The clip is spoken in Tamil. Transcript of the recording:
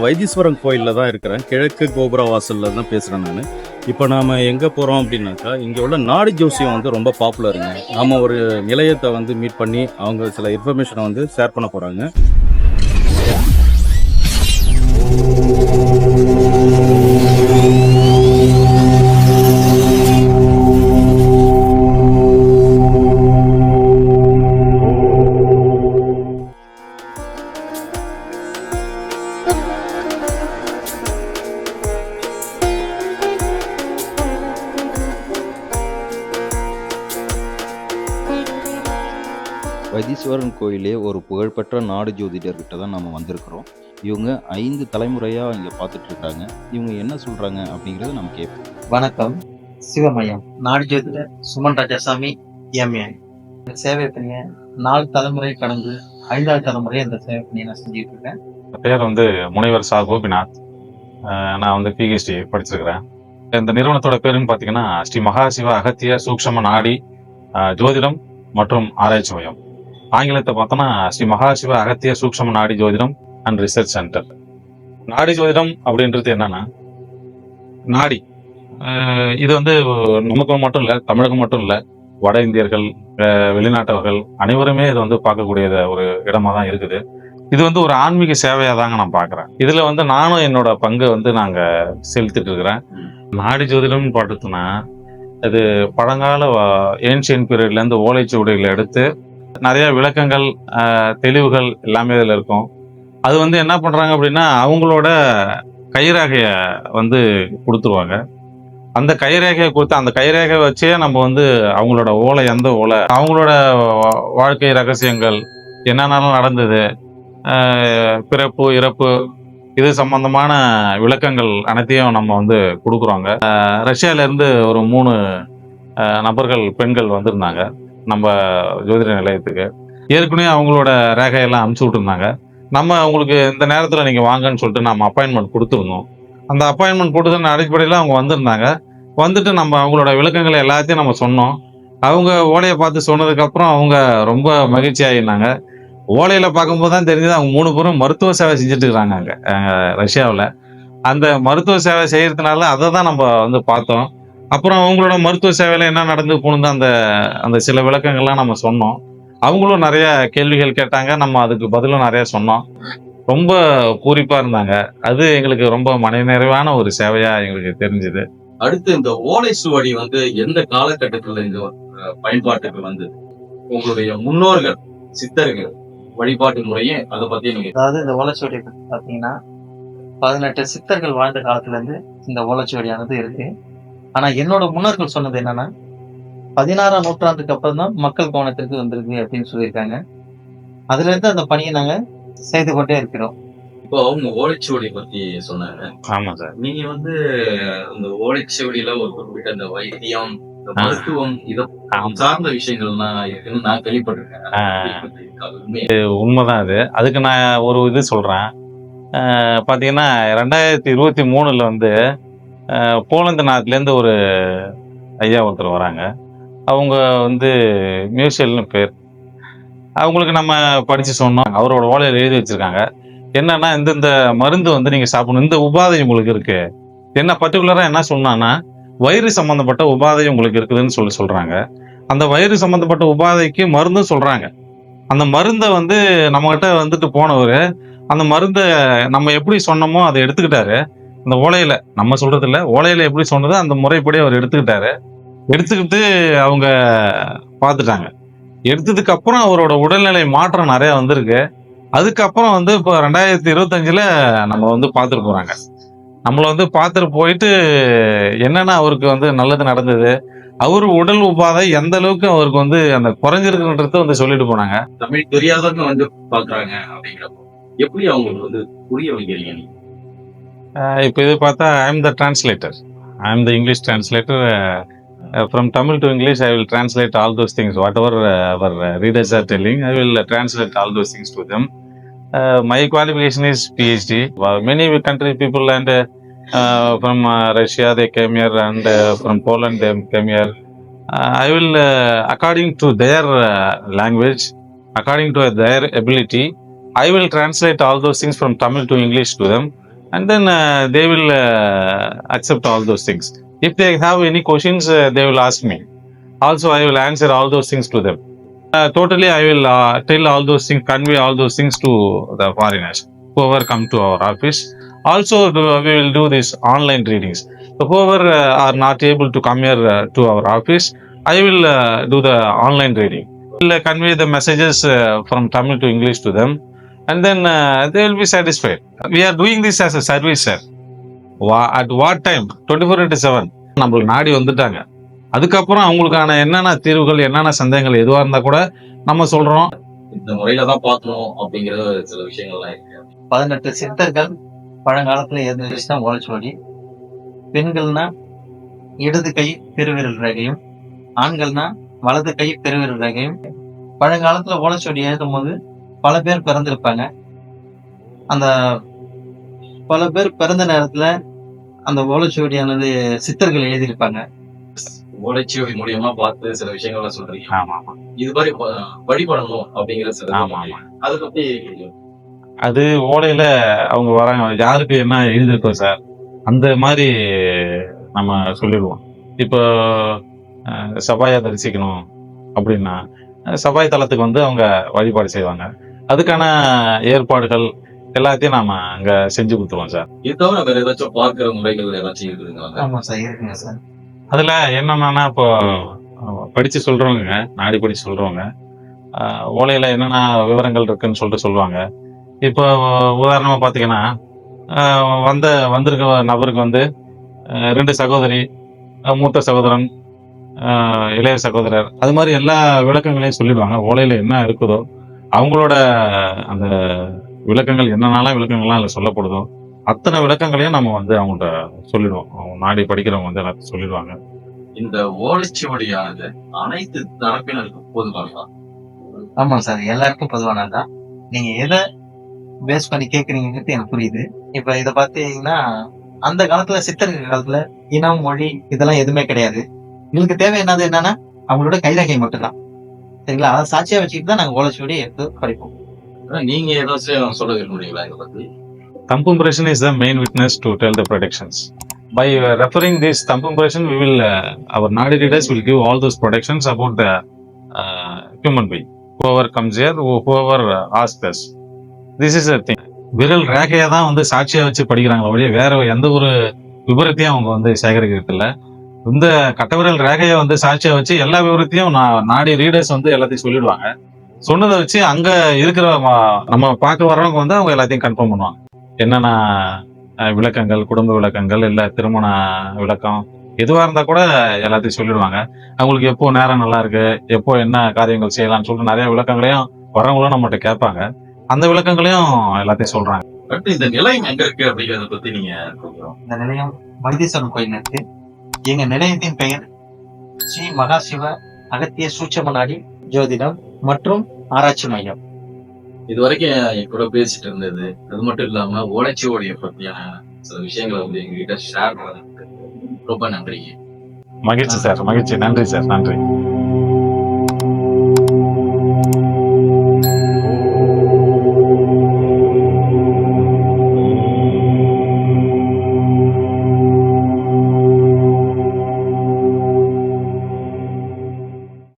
வைத்தீஸ்வரன் கோயிலில் தான் இருக்கிறேன். கிழக்கு கோபுர வாசலில் தான் பேசுகிறேன் நான். இப்போ நாம் எங்கே போகிறோம் அப்படின்னாக்கா, இங்கே உள்ள நாடி ஜோசியம் வந்து ரொம்ப பாப்புலருங்க. நாம் ஒரு நிலையத்தை வந்து மீட் பண்ணி அவங்க சில இன்ஃபர்மேஷனை வந்து ஷேர் பண்ண போகிறாங்க. வைத்தீஸ்வரன் கோயிலே ஒரு புகழ்பெற்ற நாடு ஜோதிடர்கிட்ட தான் நம்ம வந்திருக்கிறோம். இவங்க 5 தலைமுறையாக இங்கே பார்த்துட்ருக்காங்க. இவங்க என்ன சொல்கிறாங்க அப்படிங்கிறத நம்ம கேட்போம். வணக்கம். சிவமயம் நாடு ஜோதிடர் சுமன் ராஜாசாமி எம்ஏ. இந்த சேவை பணியை 4 தலைமுறை கடந்து 5வது தலைமுறை இந்த சேவை பணியை நான் செஞ்சுட்டு இருக்கேன். பேர் வந்து முனைவர் சா கோபிநாத். நான் வந்து பிஹெச்டி படிச்சிருக்கிறேன். இந்த நிறுவனத்தோட பேருன்னு பார்த்தீங்கன்னா ஸ்ரீ மகாசிவ அகத்திய சூக்ஷம நாடி ஜோதிடம் மற்றும் ஆராய்ச்சி மையம். ஆங்கிலத்தை பார்த்தோன்னா ஸ்ரீ மகாசிவ அகத்திய சூக்ஷம நாடி ஜோதிடம் அண்ட் ரிசர்ச் சென்டர். நாடி ஜோதிடம் அப்படின்றது என்னன்னா, நாடி இது வந்து நமக்கு மட்டும் இல்லை, தமிழகம் மட்டும் இல்லை, வட இந்தியர்கள், வெளிநாட்டவர்கள் அனைவருமே இது வந்து பார்க்கக்கூடியத ஒரு இடமா தான் இருக்குது. இது வந்து ஒரு ஆன்மீக சேவையாக தாங்க நான் பார்க்குறேன். இதில் வந்து நானும் என்னோட பங்கு வந்து நாங்கள் செலுத்திட்டு இருக்கிறேன். நாடி ஜோதிடம்னு பார்த்தோம்னா இது பழங்கால ஏன்ஷியன் பீரியட்லேருந்து ஓலைச்சுவடிகளை எடுத்து நிறைய விளக்கங்கள், தெளிவுகள் எல்லாமே இதில் இருக்கும். அது வந்து என்ன பண்ணுறாங்க அப்படின்னா, அவங்களோட கைரேகையை வந்து கொடுத்துருவாங்க. அந்த கைரேகையை கொடுத்து அந்த கைரேகை வச்சே நம்ம வந்து அவங்களோட ஓலை, எந்த ஓலை, அவங்களோட வாழ்க்கை ரகசியங்கள் என்னென்னலாம் நடந்தது, பிறப்பு இறப்பு, இது சம்பந்தமான விளக்கங்கள் அனைத்தையும் நம்ம வந்து கொடுக்குறோங்க. ரஷ்யாவிலேருந்து ஒரு 3 நபர்கள், பெண்கள் வந்திருந்தாங்க நம்ம ஜோதிட நிலையத்துக்கு. ஏற்கனவே அவங்களோட ரேகையெல்லாம் அனுப்பிச்சி விட்டுருந்தாங்க. நம்ம அவங்களுக்கு இந்த நேரத்தில் நீங்கள் வாங்கன்னு சொல்லிட்டு நம்ம அப்பாயின்மெண்ட் கொடுத்துருந்தோம். அந்த அப்பாயின்மெண்ட் கொடுத்த அடிப்படையில் அவங்க வந்திருந்தாங்க. வந்துட்டு நம்ம அவங்களோட விளக்கங்களை எல்லாத்தையும் நம்ம சொன்னோம். அவங்க ஓலையை பார்த்து சொன்னதுக்கப்புறம் அவங்க ரொம்ப மகிழ்ச்சி ஆகிருந்தாங்க. ஓலையில் பார்க்கும்போது தான் தெரிஞ்சது அவங்க 3 பேரும் மருத்துவ சேவை செஞ்சுட்டு இருக்கிறாங்க அங்கே ரஷ்யாவில். அந்த மருத்துவ சேவை செய்கிறதுனால அதை தான் நம்ம வந்து பார்த்தோம். அப்புறம் அவங்களோட மருத்துவ சேவையில் என்ன நடந்து போகணும் அந்த அந்த சில விளக்கங்கள்லாம் நம்ம சொன்னோம். அவங்களும் நிறைய கேள்விகள் கேட்டாங்க, நம்ம அதுக்கு பதிலும் நிறைய சொன்னோம். ரொம்ப பூரிப்பாக இருந்தாங்க. அது எங்களுக்கு ரொம்ப மனநிறைவான ஒரு சேவையாக எங்களுக்கு தெரிஞ்சுது. அடுத்து இந்த ஓலை சுவடி வந்து எந்த காலகட்டத்தில் இந்த பயன்பாட்டுக்கு வந்து உங்களுடைய முன்னோர்கள் சித்தர்கள் வழிபாட்டு முறையே அதை பத்தி நீங்க? அதாவது இந்த ஓலைச்சுவடி பார்த்தீங்கன்னா 18 சித்தர்கள் வாழ்ந்த காலத்துல இருந்து இந்த ஓலைச்சுவடியானது இருக்கு. ஆனா என்னோட முன்னோர்கள் சொன்னது என்னன்னா, 16ஆம் நூற்றாண்டுக்கு அப்புறம் தான் மக்கள் கவனத்திற்கு வந்திருக்கு அப்படின்னு சொல்லியிருக்காங்க. அதுல இருந்து அந்த பணியை நாங்க செய்து கொண்டே இருக்கிறோம். இப்போ அவங்க ஓலைச்சுவடி பத்தி சொன்னாங்க. ஆமாம் சார். நீங்க வந்து இந்த ஓலைச்சுவடியில ஒரு குறிப்பிட்ட இந்த வைத்தியம், இந்த மருத்துவம், இதை சார்ந்த விஷயங்கள்லாம் இருக்குன்னு நான் கேள்விப்பட்டிருக்கேன். உண்மைதான் அது. அதுக்கு நான் ஒரு இது சொல்றேன். பார்த்தீங்கன்னா 2023 வந்து போலந்து நாட்டிலேருந்து ஒரு ஐயா ஒருத்தர் வராங்க. அவங்க வந்து மியூசியல்னு பேர். அவங்களுக்கு நம்ம படித்து சொன்னோம். அவரோட ஓலையில் எழுதி வச்சுருக்காங்க. என்னன்னா, இந்த மருந்து வந்து நீங்கள் சாப்பிடணும், இந்த உபாதை உங்களுக்கு இருக்குது. என்ன பர்டிகுலராக என்ன சொன்னான்னா, வயிறு சம்மந்தப்பட்ட உபாதை உங்களுக்கு இருக்குதுன்னு சொல்கிறாங்க. அந்த வயிறு சம்மந்தப்பட்ட உபாதைக்கு மருந்தும் சொல்கிறாங்க. அந்த மருந்தை வந்து நம்மகிட்ட வந்துட்டு போனவர் அந்த மருந்தை நம்ம எப்படி சொன்னோமோ அதை எடுத்துக்கிட்டாரு. அந்த ஓலையில் நம்ம சொல்கிறது இல்லை, ஓலையில் எப்படி சொன்னதோ அந்த முறைப்படி அவர் எடுத்துக்கிட்டாரு. எடுத்துக்கிட்டு அவங்க பார்த்துட்டாங்க. எடுத்ததுக்கு அப்புறம் அவரோட உடல்நிலை மாற்றம் நிறையா வந்திருக்கு. அதுக்கப்புறம் வந்து இப்போ 2025 நம்ம வந்து பார்த்துட்டு போகிறாங்க. நம்மளை வந்து பார்த்துட்டு போயிட்டு என்னென்ன அவருக்கு வந்து நல்லது நடந்தது, அவரு உடல் உபாதை எந்த அளவுக்கு அவருக்கு வந்து அந்த குறைஞ்சிருக்குன்றத வந்து சொல்லிட்டு போனாங்க. தமிழ் தெரியாதவங்க வந்து பார்க்குறாங்க அப்படிங்கிறப்போ எப்படி அவங்களுக்கு வந்து புரிய வைக்கிறீங்க? இப்போ இது பார்த்தா I am the translator. I am the English translator. From Tamil to English, I will translate all those things. Whatever our readers are telling, I will translate all those things to them. My qualification is PhD. Many country people and from Russia they came here, and from Poland they came here. I will, according to their language, according to their ability, I will translate all those things from Tamil to English to them. and then they will accept all those things. If they have any questions, they will ask me. Also, I will answer all those things to them. Totally, I will tell all those things, convey all those things to the foreigners, whoever come to our office. Also, we will do this online readings. So whoever are not able to come here to our office, I will do the online reading. I will convey the messages from Tamil to English to them, and then they will be satisfied. We are doing this as a service, sir. At what time? 24/7. நம்மளுக்கு நாடி வந்துட்டாங்க. அதுக்கப்புறம் அவங்களுக்கான என்னென்ன தீர்வுகள், என்னென்ன சந்தேகங்கள் எதுவா இருந்தா கூட நம்ம சொல்றோம். இந்த முறையில தான் பார்க்கணும் அப்படிங்கிற சில விஷயங்கள்லாம் இருக்கு. 18 சித்தர்கள் பழங்காலத்துல இருந்துச்சுன்னா ஓலைச்சுவடி. பெண்கள்னா இடது கை பெருவிரல் ரேகையும், ஆண்கள்னா வலது கை பெருவிரல் ரேகையும். பழங்காலத்துல ஓலைச்சுவடி எழுதும் போது பல பேர் பிறந்திருப்பாங்க. அந்த பல பேர் பிறந்த நேரத்துல அந்த ஓலைச்சுவடியானது சித்தர்கள் எழுதியிருப்பாங்க. ஓலைச்சுவடி மூலியமா பார்த்து சில விஷயங்கள்லாம் சொல்றீங்க. ஆமா ஆமா இது மாதிரி வழிபடணும் அப்படிங்கிற சில ஆமா ஆமா. அதை பத்தி அது ஓலையில அவங்க வராங்க, யாருக்கு என்ன எழுதிருக்கோம் சார், அந்த மாதிரி நம்ம சொல்லிடுவோம். இப்போ சபாயா தரிசிக்கணும் அப்படின்னா சபாய் தலத்துக்கு வந்து அவங்க வழிபாடு செய்வாங்க. அதுக்கான ஏற்பாடுகள் எல்லாத்தையும் நாம அங்க செஞ்சு கொடுத்துருவோம் சார். இது தவிர வேற ஏதாச்சும் பார்க்கிற முறைகள் ஏதாச்சும் இருக்குதுங்களா? ஆமா சார், இருக்குங்க சார். அதுல என்னன்னா இப்போ படிச்சு சொல்றவங்க, நாடி படிச்சு சொல்றவங்க ஓலையில என்னென்ன விவரங்கள் இருக்குன்னு சொல்லிட்டு சொல்லுவாங்க. இப்போ உதாரணமா பாத்தீங்கன்னா வந்திருக்க நபருக்கு வந்து 2 சகோதரி, மூத்த சகோதரன், இளைய சகோதரர், அது மாதிரி எல்லா விளக்கங்களையும் சொல்லிடுவாங்க. ஓலையில என்ன இருக்குதோ அவங்களோட அந்த விளக்கங்கள், என்னென்னலாம் விளக்கங்கள்லாம் அதில் சொல்லப்படுதோ அத்தனை விளக்கங்களையும் நம்ம வந்து அவங்கள்ட்ட சொல்லிடுவோம். நாடி படிக்கிறவங்க வந்து எல்லாத்தையும் சொல்லிடுவாங்க. இந்த ஓலைச்சுவடியானது அனைத்து தரப்பினருக்கும் பொதுவானதா? ஆமா சார், எல்லாருக்கும் பொதுவானதுதான். நீங்க எதை பேஸ் பண்ணி கேக்குறீங்கிறது எனக்கு புரியுது. இப்ப இத பாத்தீங்கன்னா அந்த காலத்துல சித்தர்கள் காலத்துல இனம், மொழி இதெல்லாம் எதுவுமே கிடையாது. எங்களுக்கு தேவை என்னன்னா அவங்களோட கைரேகை மட்டும்தான். சரிங்களா? அதை சாட்சியா வச்சுக்கிட்டு தான் நாங்க ஓலைச்சுவடி எடுத்து படிப்போம். நீங்க ஏதாச்சும் சொல்ல விரும்புறீங்களா இதை பத்தி? Thumb impression is the main witness to tell the predictions. By referring this thumb impression, we will our Nadi readers will give all those predictions about the human being. Whoever comes here, whoever asks us. This is a thing. விரல் ரேகையை தான் வந்து சாட்சியா வச்சு படிக்கிறாங்களே ஒழிய வேற எந்த ஒரு விவரத்தையும் அவங்க வந்து சேகரிக்கிறது இல்லை. இந்த கட்டவிரல் ரேகையை வந்து சாட்சியா வச்சு எல்லா விவரத்தையும் நாடி ரீடர்ஸ் வந்து எல்லாத்தையும் சொல்லிடுவாங்க. சொன்னதை வச்சு அங்க இருக்கிற நம்ம பார்க்க வர்றவங்க வந்து அவங்க எல்லாத்தையும் கன்ஃபார்ம் பண்ணுவாங்க. என்னென்ன விளக்கங்கள், குடும்ப விளக்கங்கள், இல்ல திருமண விளக்கம் எதுவா இருந்தா கூட எல்லாத்தையும் சொல்லிடுவாங்க. அவங்களுக்கு எப்போ நேரம் நல்லா இருக்கு, எப்போ என்ன காரியங்கள் செய்யலாம்னு சொல்லிட்டு நிறைய விளக்கங்களையும் வரவங்களும் நம்மகிட்ட கேட்பாங்க. அந்த விளக்கங்களையும் எல்லாத்தையும் சொல்றாங்க. இந்த நிலையம் எங்க இருக்கு அப்படிங்கறத பத்தி நீங்க சொல்றோம். இந்த நிலையம் வைத்தீஸ்வரன் கோயில் இருக்கு. எங்க நிலையத்தின் பெயர் ஸ்ரீ மகாசிவ அகத்திய சூட்சம நாடி ஜோதிடம் மற்றும் ஆராய்ச்சி மையம். இது வரைக்கும் என் கூட பேசிட்டு இருந்தது, அது மட்டும் இல்லாம ஓலைச்சுவடிய பத்தியான சில விஷயங்களை வந்து எங்ககிட்ட ஷேர் பண்ணதுக்கு ரொம்ப நன்றி. மகிழ்ச்சி சார், மகிழ்ச்சி. நன்றி சார், நன்றி.